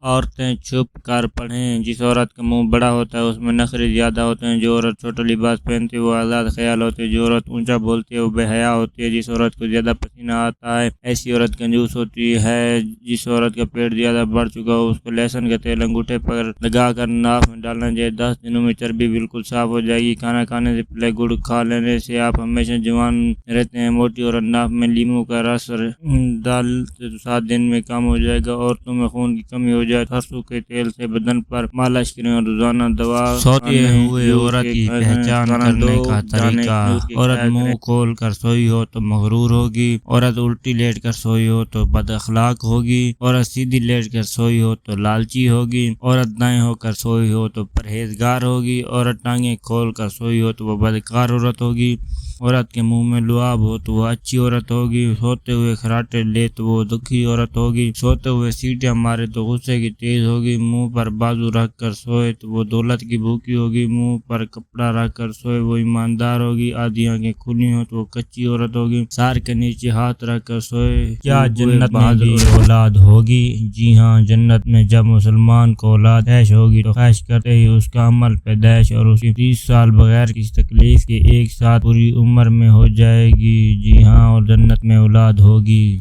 عورتیں چھپ کر پڑھیں۔ جس عورت کا منہ بڑا ہوتا ہے اس میں نخرے زیادہ ہوتے ہیں۔ جو عورت چھوٹا لباس پہنتی ہے وہ آزاد خیال ہوتی ہے۔ جو عورت اونچا بولتی ہے وہ بے حیا ہوتی ہے۔ جس عورت کو زیادہ پسینہ آتا ہے ایسی عورت کنجوس ہوتی ہے۔ جس عورت کا پیٹ زیادہ بڑھ چکا ہو اس کو لہسن کا تیل انگوٹھے پر لگا کر ناک میں ڈالنا چاہیے۔ 10 دنوں میں چربی بالکل صاف ہو جائے گی۔ کھانا کھانے سے پہلے گڑ کھا لینے سے آپ ہمیشہ جوان رہتے ہیں۔ موٹی عورت ناک میں لیموں کا رس ڈال تو 7 دن میں کم ہو جائے گا۔ عورتوں میں خون کی کمی ہو جائے سرسوں کے تیل سے بدن پر مالش کریں اور روزانہ دوا سوتے ہوئے عورت کی پہچان کرنے کا طریقہ: عورت منہ کھول کر سوئی ہو تو مغرور ہوگی۔ عورت الٹی لیٹ کر سوئی ہو تو بد اخلاق ہوگی۔ عورت سیدھی لیٹ کر سوئی ہو تو لالچی ہوگی۔ عورت دائیں ہو کر سوئی ہو تو پرہیزگار ہوگی۔ عورت ٹانگیں کھول کر سوئی ہو تو وہ بدکار عورت ہوگی۔ عورت کے منہ میں لعاب ہو تو وہ اچھی عورت ہوگی۔ سوتے ہوئے خراٹے لے تو وہ دکھی عورت ہوگی۔ سوتے ہوئے سیٹیاں مارے تو غصے کی تیز ہوگی۔ منہ پر بازو رکھ کر سوئے تو وہ دولت کی بھوکی ہوگی۔ منہ پر کپڑا رکھ کر سوئے وہ ایماندار ہوگی۔ آدھی آنکھیں کھلی ہوں تو وہ کچی عورت ہوگی۔ سار کے نیچے ہاتھ رکھ کر سوئے کیا جنت میں بھی اولاد ہوگی؟ جی ہاں، جنت میں جب مسلمان کو اولاد پیش ہوگی تو خواہش کرتے ہی اس کا عمل پیدائش اور اس کی 30 سال بغیر کسی تکلیف کے ایک ساتھ پوری عمر میں ہو جائے گی۔ جی ہاں، اور جنت میں اولاد ہوگی۔